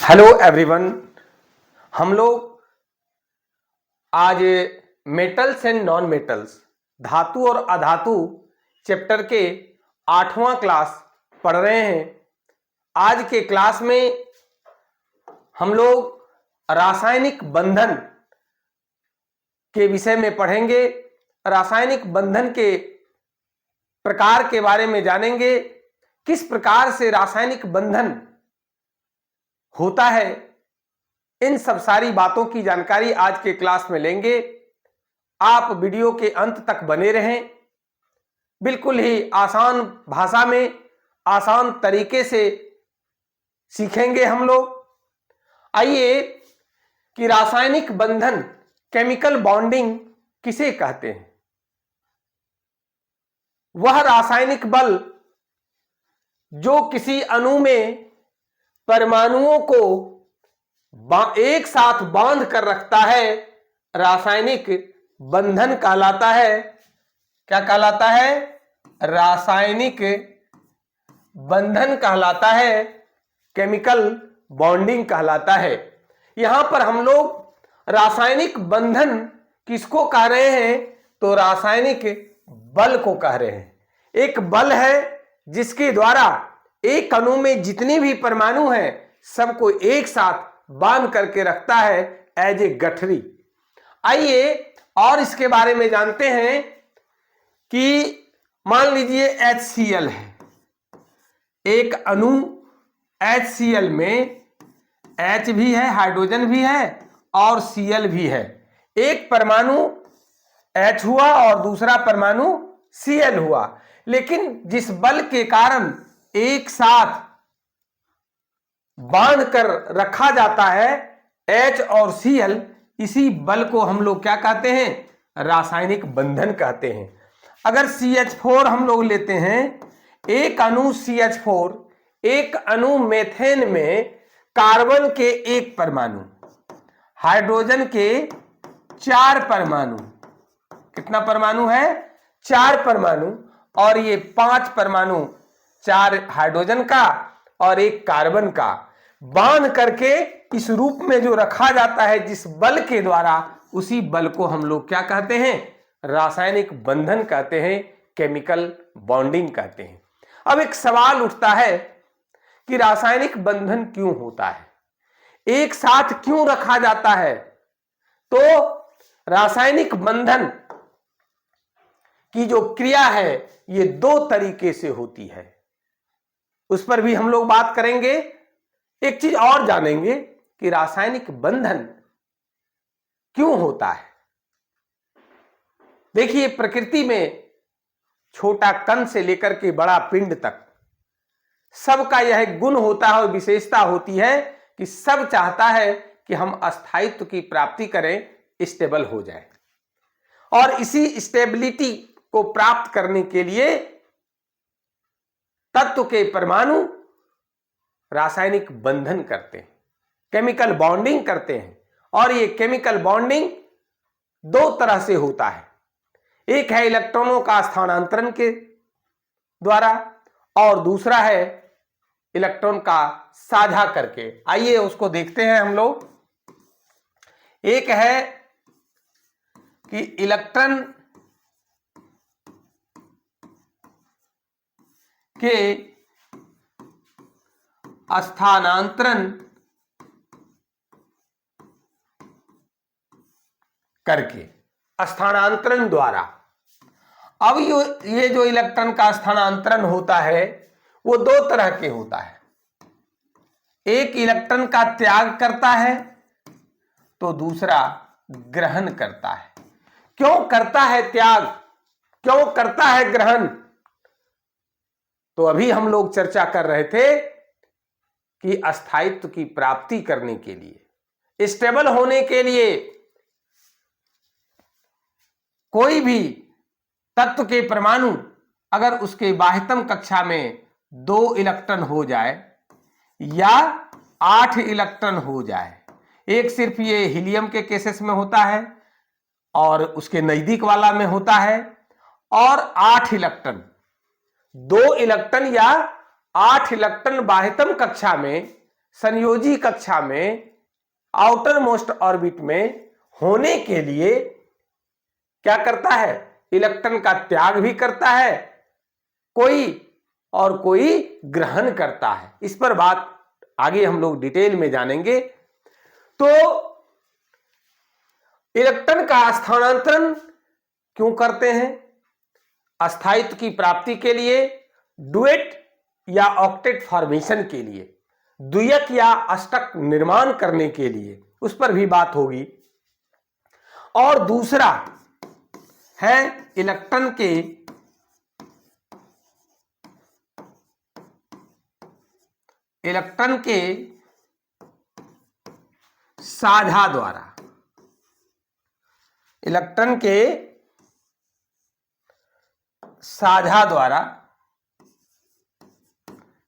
Hello everyone. हम लोग आज मेटल्स एंड नॉन मेटल्स, धातु और अधातु चैप्टर के 8वां क्लास पढ़ रहे हैं। आज के क्लास में हम लोग रासायनिक बंधन के विषय में पढ़ेंगे। रासायनिक बंधन के प्रकार के बारे में जानेंगे, किस प्रकार से रासायनिक बंधन होता है। इन सब सारी बातों की जानकारी आज के क्लास में लेंगे। आप वीडियो के अंत तक बने रहें। बिल्कुल ही आसान भाषा में, आसान तरीके से सीखेंगे हम लोग। आइए कि रासायनिक बंधन, केमिकल बॉन्डिंग किसे कहते हैं। वह रासायनिक बल जो किसी अणु में परमाणुओं को एक साथ बांध कर रखता है, रासायनिक बंधन कहलाता है। क्या कहलाता है? रासायनिक बंधन कहलाता है, केमिकल बॉन्डिंग कहलाता है। यहां पर हम लोग रासायनिक बंधन किसको कह रहे हैं? तो रासायनिक बल को कह रहे हैं। एक बल है जिसके द्वारा एक अणु में जितनी भी परमाणु हैं सबको एक साथ बांध करके रखता है एज ए गठरी। आइए और इसके बारे में जानते हैं कि मान लीजिए HCl है। एक अणु HCl में H भी है, हाइड्रोजन भी है और Cl भी है। एक परमाणु H हुआ और दूसरा परमाणु Cl हुआ, लेकिन जिस बल के कारण एक साथ बांध कर रखा जाता है H और Cl, इसी बल को हम लोग क्या कहते हैं? रासायनिक बंधन कहते हैं। अगर CH4 हम लोग लेते हैं, एक अणु CH4, एक अणु मेथेन में कार्बन के एक परमाणु, हाइड्रोजन के 4 परमाणु। कितना परमाणु है? 4 परमाणु। और ये 5 परमाणु, 4 हाइड्रोजन का और 1 कार्बन का, बांध करके इस रूप में जो रखा जाता है जिस बल के द्वारा, उसी बल को हम लोग क्या कहते हैं? रासायनिक बंधन कहते हैं, केमिकल बॉन्डिंग कहते हैं। अब एक सवाल उठता है कि रासायनिक बंधन क्यों होता है, एक साथ क्यों रखा जाता है? तो रासायनिक बंधन की जो क्रिया है ये 2 तरीके से होती है, उस पर भी हम लोग बात करेंगे। एक चीज और जानेंगे कि रासायनिक बंधन क्यों होता है। देखिए, प्रकृति में छोटा कण से लेकर के बड़ा पिंड तक सबका यह गुण होता है और विशेषता होती है कि सब चाहता है कि हम स्थायित्व की प्राप्ति करें, स्टेबल हो जाए। और इसी स्टेबिलिटी को प्राप्त करने के लिए तत्व के परमाणु रासायनिक बंधन करते हैं, केमिकल बॉन्डिंग करते हैं। और ये केमिकल बॉन्डिंग 2 तरह से होता है। एक है इलेक्ट्रॉनों का स्थानांतरण के द्वारा और दूसरा है इलेक्ट्रॉन का साझा करके। आइए उसको देखते हैं हम लोग। एक है कि इलेक्ट्रॉन के स्थानांतरण करके, स्थानांतरण द्वारा। अब ये जो इलेक्ट्रॉन का स्थानांतरण होता है वो 2 तरह के होता है। एक इलेक्ट्रॉन का त्याग करता है तो दूसरा ग्रहण करता है। क्यों करता है त्याग, क्यों करता है ग्रहण? तो अभी हम लोग चर्चा कर रहे थे कि अस्थायित्व की प्राप्ति करने के लिए, स्टेबल होने के लिए, कोई भी तत्व के परमाणु अगर उसके बाह्यतम कक्षा में 2 इलेक्ट्रॉन हो जाए या 8 इलेक्ट्रॉन हो जाए, एक सिर्फ ये हीलियम के केसेस में होता है और उसके नजदीक वाला में होता है, और 8 इलेक्ट्रॉन, 2 इलेक्ट्रॉन या 8 इलेक्ट्रॉन बाह्यतम कक्षा में संयोजी कक्षा में आउटर मोस्ट ऑर्बिट में होने के लिए क्या करता है, इलेक्ट्रॉन का त्याग भी करता है कोई और कोई ग्रहण करता है। इस पर बात आगे हम लोग डिटेल में जानेंगे। तो इलेक्ट्रॉन का स्थानांतरण क्यों करते हैं? अस्थायित्व की प्राप्ति के लिए, डुएट या ऑक्टेट फॉर्मेशन के लिए, द्वियक या अष्टक निर्माण करने के लिए, उस पर भी बात होगी। और दूसरा है इलेक्ट्रॉन के साझा द्वारा, इलेक्ट्रॉन के साझा द्वारा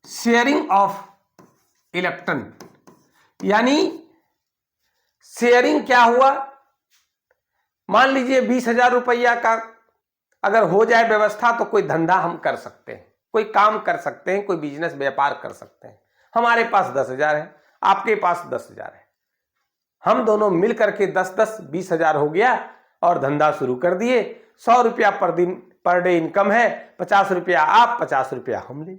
शेयरिंग ऑफ इलेक्ट्रॉन, यानी शेयरिंग क्या हुआ, मान लीजिए 20,000 रुपया का अगर हो जाए व्यवस्था तो कोई धंधा हम कर सकते हैं, कोई काम कर सकते हैं, कोई बिजनेस व्यापार कर सकते हैं। हमारे पास 10,000 है, आपके पास 10,000 है, हम दोनों मिल करके 10-10 20,000 हो गया और धंधा शुरू कर दिए। 100 रुपया पर दिन पर डे इनकम है, 50 रुपया आप, 50 रुपया हम ले।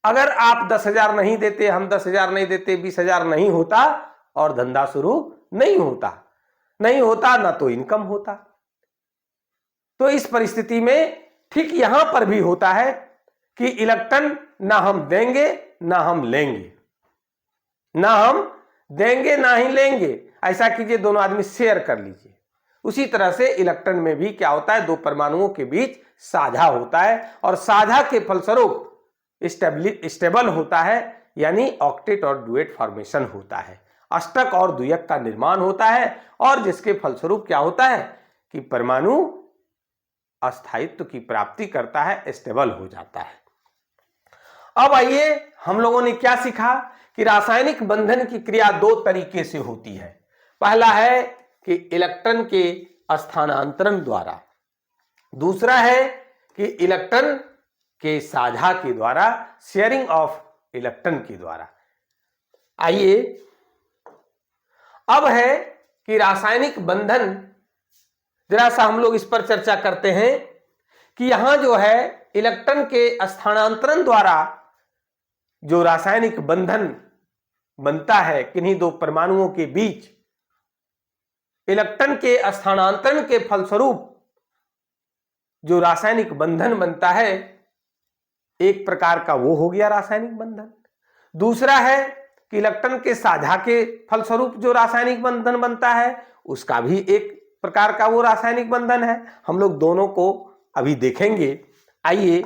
अगर आप 10,000 नहीं देते, हम 10,000 नहीं देते, 20,000 नहीं होता और धंधा शुरू नहीं होता ना तो इनकम होता। तो इस परिस्थिति में ठीक यहां पर भी होता है कि इलेक्ट्रॉन ना हम देंगे ना हम लेंगे, ना हम देंगे ना ही लेंगे। ऐसा कीजिए, दोनों आदमी शेयर कर लीजिए। उसी तरह से इलेक्ट्रॉन में भी क्या होता है, दो परमाणुओं के बीच साझा होता है और साझा के फलस्वरूप स्टेबल होता है, यानी ऑक्टेट और डुएट फॉर्मेशन होता है, अष्टक और द्वियक का निर्माण होता है और जिसके फलस्वरूप क्या होता है कि परमाणु अस्थायित्व की प्राप्ति करता है, स्टेबल हो जाता है। अब आइए, हम लोगों ने क्या सीखा कि रासायनिक बंधन की क्रिया दो तरीके से होती है। पहला है कि इलेक्ट्रॉन के स्थानांतरण द्वारा, दूसरा है कि इलेक्ट्रॉन के साझा के द्वारा, शेयरिंग ऑफ इलेक्ट्रॉन के द्वारा। आइए, अब है कि रासायनिक बंधन, जरा सा हम लोग इस पर चर्चा करते हैं कि यहां जो है इलेक्ट्रॉन के स्थानांतरण द्वारा जो रासायनिक बंधन बनता है किन्हीं दो परमाणुओं के बीच, इलेक्ट्रॉन के स्थानांतरण के फलस्वरूप जो रासायनिक बंधन बनता है, एक प्रकार का वो हो गया रासायनिक बंधन। दूसरा है कि इलेक्ट्रॉन के साझा के फलस्वरूप जो रासायनिक बंधन बनता है, उसका भी एक प्रकार का वो रासायनिक बंधन है। हम लोग दोनों को अभी देखेंगे। आइए,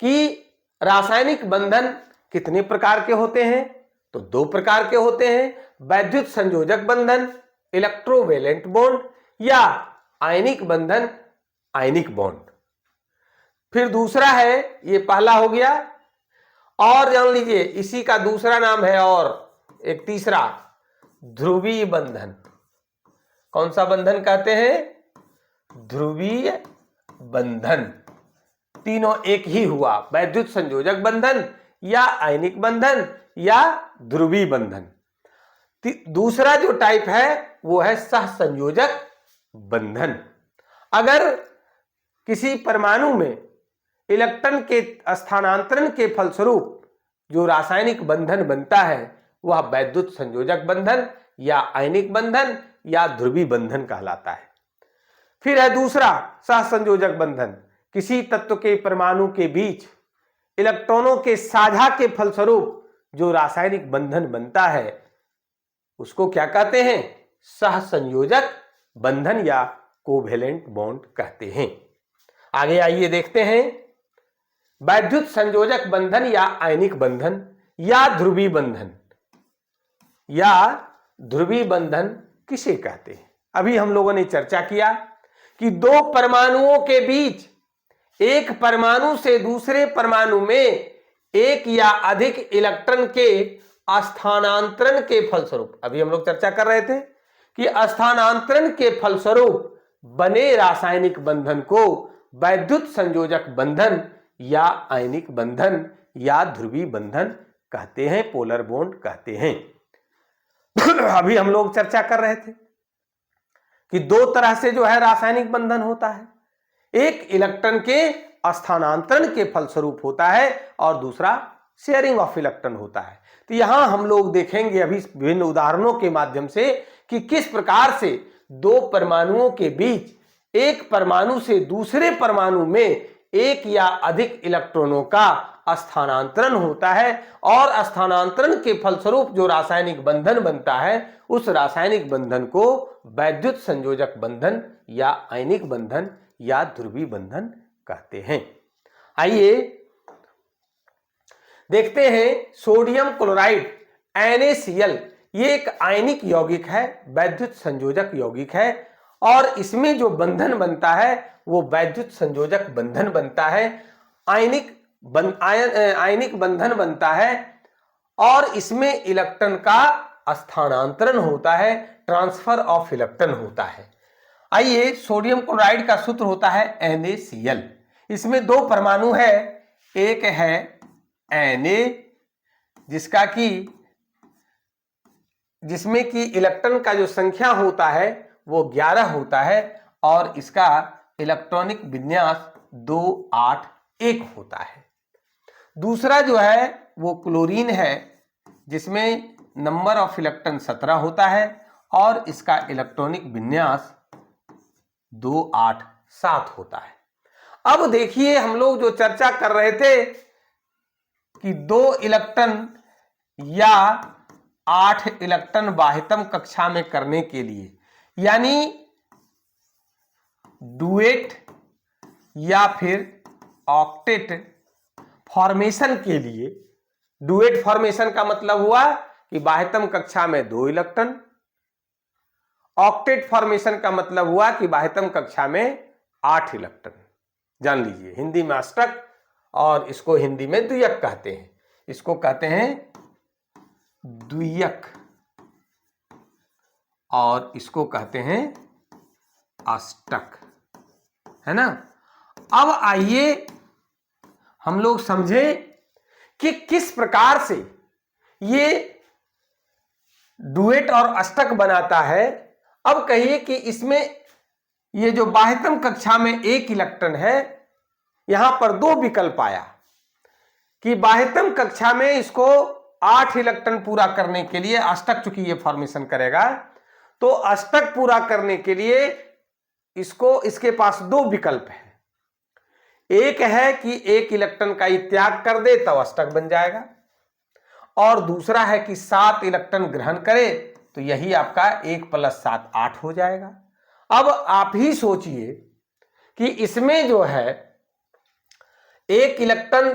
कि रासायनिक बंधन कितने प्रकार के होते हैं, तो दो प्रकार के होते हैं, वैद्युत संयोजक बंधन इलेक्ट्रोवेलेंट बॉन्ड, या आयनिक बंधन आयनिक बॉन्ड। फिर दूसरा है, ये पहला हो गया, और जान लीजिए इसी का दूसरा नाम है और एक तीसरा, ध्रुवीय बंधन। कौन सा बंधन कहते हैं? ध्रुवीय बंधन। तीनों एक ही हुआ, वैद्युत संयोजक बंधन या आयनिक बंधन या ध्रुवीय बंधन। दूसरा जो टाइप है वो है सहसंयोजक बंधन। अगर किसी परमाणु में इलेक्ट्रॉन के स्थानांतरण के फलस्वरूप जो रासायनिक बंधन बनता है वह वैद्युत संयोजक बंधन या आयनिक बंधन या ध्रुवीय बंधन कहलाता है। फिर है दूसरा सहसंयोजक बंधन, किसी तत्व के परमाणु के बीच इलेक्ट्रॉनों के साझा के फलस्वरूप जो रासायनिक बंधन बनता है उसको क्या कहते हैं? सहसंयोजक बंधन या कोवेलेंट बॉन्ड कहते हैं। आगे आइए देखते हैं, वैद्युत संयोजक बंधन या आयनिक बंधन या ध्रुवीय बंधन, या ध्रुवीय बंधन किसे कहते हैं? अभी हम लोगों ने चर्चा किया कि दो परमाणुओं के बीच एक परमाणु से दूसरे परमाणु में एक या अधिक इलेक्ट्रॉन के स्थानांतरण के फलस्वरूप, अभी हम लोग चर्चा कर रहे थे कि स्थानांतरण के फलस्वरूप बने रासायनिक बंधन को वैद्युत संयोजक बंधन या आयनिक बंधन या ध्रुवीय बंधन कहते हैं, पोलर बॉन्ड कहते हैं। अभी हम लोग चर्चा कर रहे थे कि दो तरह से जो है रासायनिक बंधन होता है, एक इलेक्ट्रॉन के स्थानांतरण के फलस्वरूप होता है और दूसरा शेयरिंग ऑफ इलेक्ट्रॉन होता है। तो यहां हम लोग देखेंगे अभी विभिन्न उदाहरणों के माध्यम से कि किस प्रकार से दो परमाणुओं के बीच एक परमाणु से दूसरे परमाणु में एक या अधिक इलेक्ट्रॉनों का स्थानांतरण होता है और स्थानांतरण के फलस्वरूप जो रासायनिक बंधन बनता है उस रासायनिक बंधन को वैद्युत संयोजक बंधन या आयनिक बंधन या ध्रुवीय बंधन कहते हैं। आइए देखते हैं सोडियम क्लोराइड NaCl, ये एक आयनिक यौगिक है, वैद्युत संयोजक यौगिक है और इसमें जो बंधन बनता है वो वैद्युत संयोजक बंधन बनता है, आयनिक बंधन बनता है और इसमें इलेक्ट्रॉन का स्थानांतरण होता है, ट्रांसफर ऑफ इलेक्ट्रॉन होता है। आइए सोडियम क्लोराइड का सूत्र होता है NaCl। इसमें दो परमाणु है, एक है Na जिसमें कि इलेक्ट्रॉन का जो संख्या होता है वो 11 होता है और इसका इलेक्ट्रॉनिक विन्यास 281 होता है। दूसरा जो है वो क्लोरीन है जिसमें नंबर ऑफ इलेक्ट्रॉन 17 होता है और इसका इलेक्ट्रॉनिक विन्यास 287 होता है। अब देखिए हम लोग जो चर्चा कर रहे थे कि 2 इलेक्ट्रॉन या 8 इलेक्ट्रॉन बाह्यतम कक्षा में करने के लिए, यानी डुएट या फिर ऑक्टेट फॉर्मेशन के लिए, डुएट फॉर्मेशन का मतलब हुआ कि बाह्यतम कक्षा में 2 इलेक्ट्रॉन, ऑक्टेट फॉर्मेशन का मतलब हुआ कि बाह्यतम कक्षा में 8 इलेक्ट्रॉन। जान लीजिए हिंदी में अष्टक और इसको हिंदी में द्वियक कहते हैं, इसको कहते हैं द्वियक और इसको कहते हैं अष्टक, है ना। अब आइए हम लोग समझें कि किस प्रकार से ये डुएट और अष्टक बनाता है। अब कहिए कि इसमें ये जो बाह्यतम कक्षा में 1 इलेक्ट्रॉन है, यहां पर 2 विकल्प आया कि बाह्यतम कक्षा में इसको 8 इलेक्ट्रॉन पूरा करने के लिए, अष्टक चूंकि ये फॉर्मेशन करेगा तो अष्टक पूरा करने के लिए इसके पास 2 विकल्प है। एक है कि 1 इलेक्ट्रॉन का त्याग कर दे तब अष्टक बन जाएगा और दूसरा है कि 7 इलेक्ट्रॉन ग्रहण करे तो यही आपका 1 + 7 8 हो जाएगा। अब आप ही सोचिए कि इसमें जो है 1 इलेक्ट्रॉन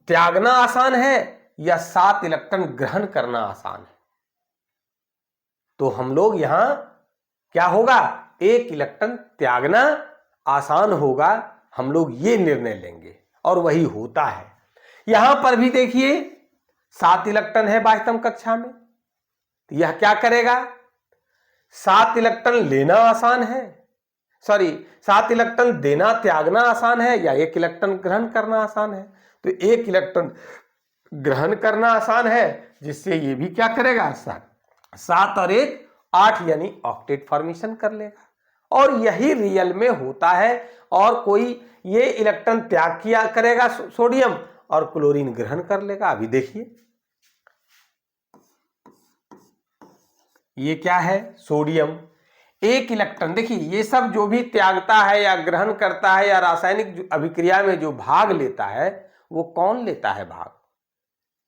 त्यागना आसान है या 7 इलेक्ट्रॉन ग्रहण करना आसान है। तो हम लोग यहां क्या होगा, 1 इलेक्ट्रॉन त्यागना आसान होगा, हम लोग ये निर्णय लेंगे और वही होता है। यहां पर भी देखिए 7 इलेक्ट्रॉन है बाह्यतम कक्षा में, तो यह क्या करेगा, 7 इलेक्ट्रॉन लेना आसान है, 7 इलेक्ट्रॉन देना त्यागना आसान है या 1 इलेक्ट्रॉन ग्रहण करना आसान है। तो 1 इलेक्ट्रॉन ग्रहण करना आसान है, जिससे ये भी क्या करेगा, 7 और 1 8 यानी ऑक्टेट फॉर्मेशन कर लेगा और यही रियल में होता है। और कोई ये इलेक्ट्रॉन त्याग किया करेगा सोडियम और क्लोरीन ग्रहण कर लेगा। अभी देखिए ये क्या है, सोडियम 1 इलेक्ट्रॉन, देखिए ये सब जो भी त्यागता है या ग्रहण करता है या रासायनिक अभिक्रिया में जो भाग लेता है वो कौन लेता है भाग,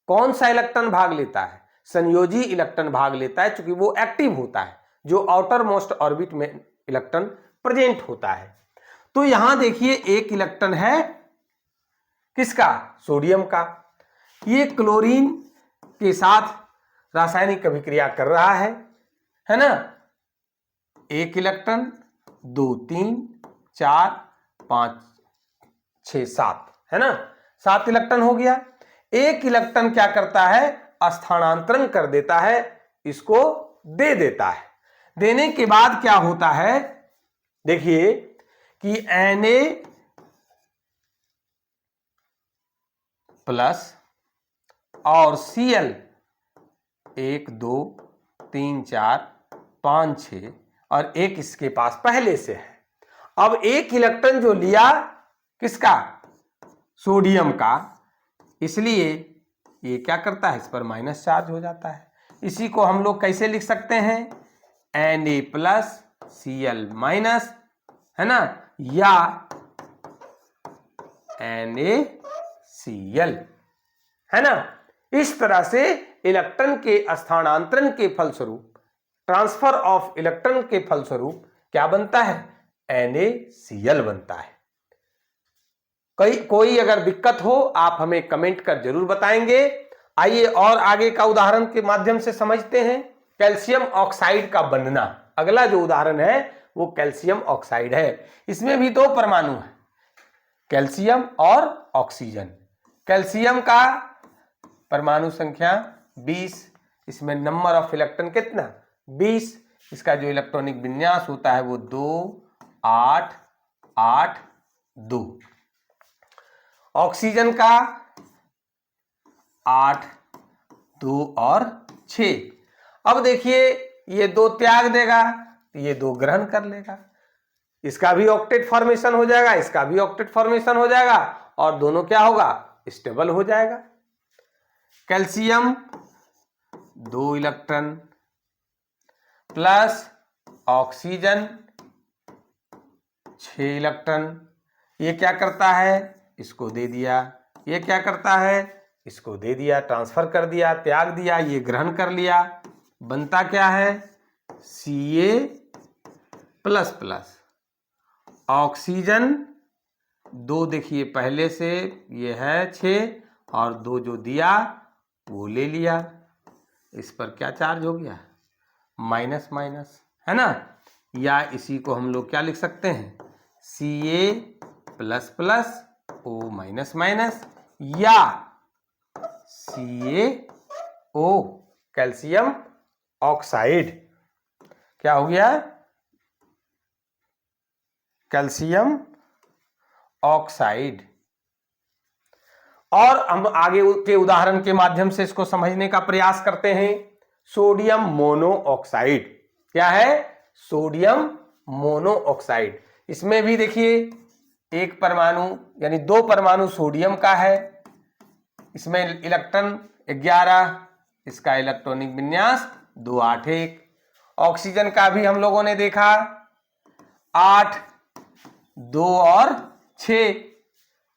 कौन सा इलेक्ट्रॉन भाग लेता है, संयोजी इलेक्ट्रॉन भाग लेता है, चूंकि वो एक्टिव होता है, जो आउटर मोस्ट ऑर्बिट में इलेक्ट्रॉन प्रेजेंट होता है। तो यहां देखिए 1 इलेक्ट्रॉन है किसका, सोडियम का, ये क्लोरीन के साथ रासायनिक अभिक्रिया कर रहा है ना। 1 इलेक्ट्रॉन 2 3 4 5 6 7 है ना, 7 इलेक्ट्रॉन हो गया। 1 इलेक्ट्रॉन क्या करता है, स्थानांतरण कर देता है, इसको दे देता है। देने के बाद क्या होता है, देखिए कि Na+ और Cl 1 2 3 4 5 6 और एक इसके पास पहले से है। अब एक इलेक्ट्रॉन जो लिया किसका, सोडियम का, इसलिए ये क्या करता है, इस पर माइनस चार्ज हो जाता है। इसी को हम लोग कैसे लिख सकते हैं, Na प्लस Cl माइनस, है ना, या NaCl, है ना। इस तरह से इलेक्ट्रॉन के स्थानांतरण के फलस्वरूप, ट्रांसफर ऑफ इलेक्ट्रॉन के फलस्वरूप क्या बनता है, NaCl बनता है। कोई अगर दिक्कत हो आप हमें कमेंट कर जरूर बताएंगे। आइए और आगे का उदाहरण के माध्यम से समझते हैं। कैल्शियम ऑक्साइड का बनना, अगला जो उदाहरण है वो कैल्शियम ऑक्साइड है। इसमें भी दो परमाणु है, कैल्शियम और ऑक्सीजन। कैल्शियम का परमाणु संख्या 20, इसमें नंबर ऑफ इलेक्ट्रॉन कितना, 20। इसका जो इलेक्ट्रॉनिक विन्यास होता है वो 2 8 8 2। ऑक्सीजन का 8 2 और 6। अब देखिए ये 2 त्याग देगा, ये 2 ग्रहण कर लेगा, इसका भी ऑक्टेट फॉर्मेशन हो जाएगा, इसका भी ऑक्टेट फॉर्मेशन हो जाएगा और दोनों क्या होगा, स्टेबल हो जाएगा। Calcium 2 electron plus oxygen 6 electron, ये क्या करता है, इसको दे दिया, ये क्या करता है, इसको दे दिया, ट्रांसफर कर दिया, त्याग दिया, ये ग्रहण कर लिया। बनता क्या है, Ca प्लस प्लस ऑक्सीजन 2, देखिए पहले से ये है 6 और 2 जो दिया वो ले लिया, इस पर क्या चार्ज हो गया, माइनस माइनस, है ना। या इसी को हम लोग क्या लिख सकते हैं, Ca plus plus O minus minus, या CaO कैल्शियम ऑक्साइड। क्या हो गया, कैल्शियम ऑक्साइड। और हम आगे के उदाहरण के माध्यम से इसको समझने का प्रयास करते हैं। सोडियम मोनोऑक्साइड, क्या है, सोडियम मोनोऑक्साइड। इसमें भी देखिए एक परमाणु यानी 2 परमाणु सोडियम का है, इसमें इलेक्ट्रॉन 11, इसका इलेक्ट्रॉनिक विन्यास 2 8 1। ऑक्सीजन का भी हम लोगों ने देखा 8 2 और 6।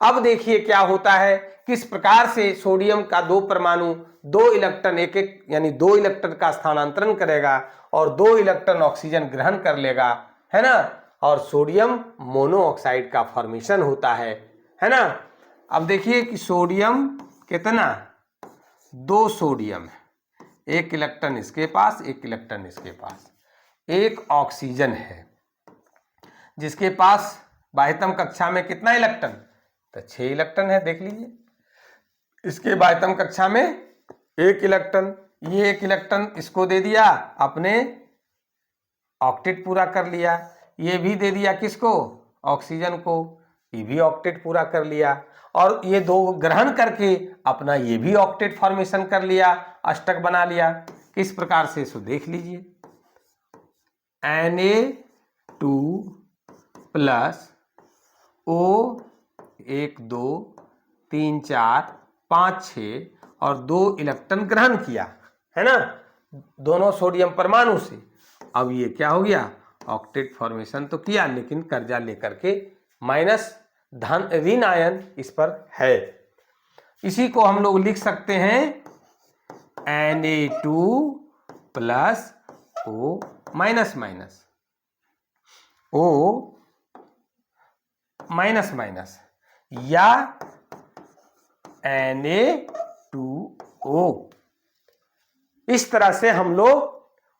अब देखिए क्या होता है, किस प्रकार से सोडियम का 2 परमाणु 2 इलेक्ट्रॉन एक एक यानी 2 इलेक्ट्रॉन का स्थानांतरण करेगा और 2 इलेक्ट्रॉन ऑक्सीजन ग्रहण कर लेगा, है ना, और सोडियम मोनोऑक्साइड का फॉर्मेशन होता है ना। अब देखिए कि सोडियम कितना, 2 सोडियम है, 1 इलेक्ट्रॉन इसके पास, 1 इलेक्ट्रॉन इसके पास, 1 ऑक्सीजन है जिसके पास बाह्यतम कक्षा में कितना इलेक्ट्रॉन, तो 6 इलेक्ट्रॉन है, देख लीजिए। इसके बाह्यतम कक्षा में 1 इलेक्ट्रॉन, ये 1 इलेक्ट्रॉन इसको दे दिया, अपने ऑक्टेट पूरा कर लिया, ये भी दे दिया किसको, ऑक्सीजन को, ये भी ऑक्टेट पूरा कर लिया, और ये 2 ग्रहण करके अपना ये भी ऑक्टेट फॉर्मेशन कर लिया, अष्टक बना लिया। किस प्रकार से, इसको देख लीजिए, Na2 प्लस O 1 2 3 4 5 6 और 2 इलेक्ट्रॉन ग्रहण किया, है ना, दोनों सोडियम परमाणु से। अब ये क्या हो गया, ऑक्टेट फॉर्मेशन तो किया, लेकिन कर्जा लेकर के माइनस धन ऋण आयन इस पर है। इसी को हम लोग लिख सकते हैं Na2 plus O minus minus, O minus minus, या Na2O। इस तरह से हम लोग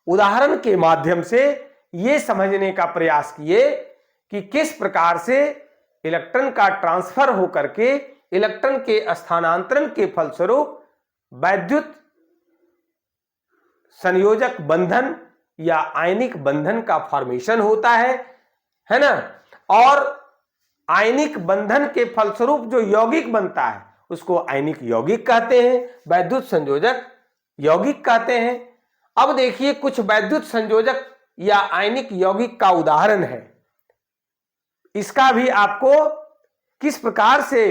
उदाहरण के माध्यम से ये समझने का प्रयास किए कि किस प्रकार से इलेक्ट्रॉन का ट्रांसफर होकर के इलेक्ट्रॉन के स्थानांतरण के फलस्वरूप वैद्युत संयोजक बंधन या आयनिक बंधन का फॉर्मेशन होता है ना, और आयनिक बंधन के फलस्वरूप जो यौगिक बनता है उसको आयनिक यौगिक कहते हैं, वैद्युत संयोजक यौगिक कहते हैं। अब देखिए कुछ वैद्युत संयोजक या आयनिक यौगिक का उदाहरण है। इसका भी आपको किस प्रकार से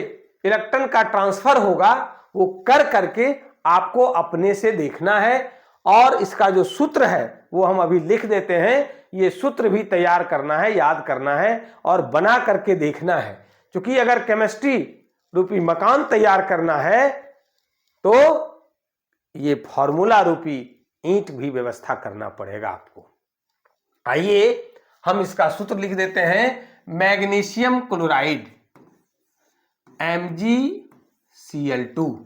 इलेक्ट्रॉन का ट्रांसफर होगा वो कर करके आपको अपने से देखना है, और इसका जो सूत्र है वो हम अभी लिख देते हैं। ये सूत्र भी तैयार करना है, याद करना है और बना करके देखना है, क्योंकि अगर केमिस्ट्री रूपी मकान तैयार करना है तो ये फॉर्मूला रूपी ईंट भी व्यवस्था करना पड़ेगा आपको। आइए हम इसका सूत्र लिख देते हैं। Magnesium chloride MgCl2,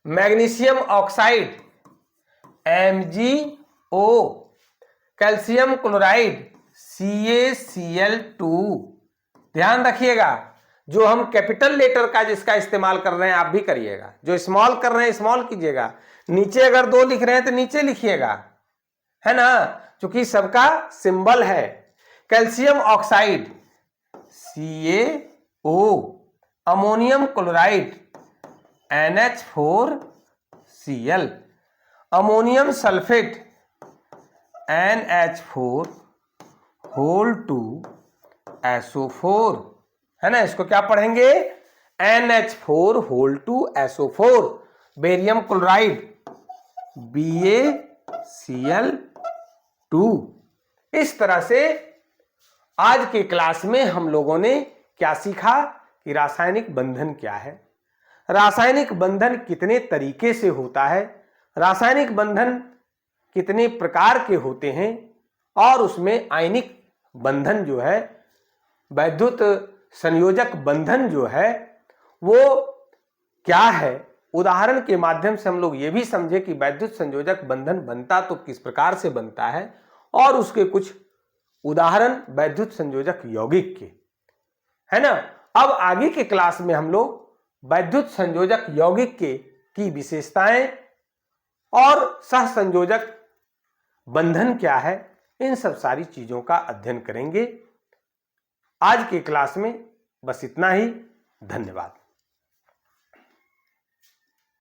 magnesium oxide MgO, calcium chloride CaCl2। ध्यान रखिएगा, जो हम कैपिटल लेटर का जिसका इस्तेमाल कर रहे हैं आप भी करिएगा, जो स्मॉल कर रहे हैं स्मॉल कीजिएगा, नीचे अगर 2 लिख रहे हैं तो नीचे लिखिएगा, है ना, क्योंकि सबका सिंबल है। Calcium oxide CaO, ammonium chloride NH4Cl, ammonium sulphate NH4 है ना, इसको क्या पढ़ेंगे NH4 बेरियम क्लोराइड BaCl2। इस तरह से आज के क्लास में हम लोगों ने क्या सीखा कि रासायनिक बंधन क्या है, रासायनिक बंधन कितने तरीके से होता है, रासायनिक बंधन कितने प्रकार के होते हैं, और उसमें आयनिक बंधन जो है, वैद्युत संयोजक बंधन जो है वो क्या है। उदाहरण के माध्यम से हम लोग ये भी समझे कि वैद्युत संयोजक बंधन बनता तो किस प्रकार से बनता है, और उसके कुछ उदाहरण वैद्युत संयोजक यौगिक के, है ना। अब आगे के क्लास में हम लोग वैद्युत संयोजक यौगिक की विशेषताएं और सहसंयोजक बंधन क्या है, इन सब सारी चीजों का अध्ययन करेंगे। आज के क्लास में बस इतना ही। धन्यवाद।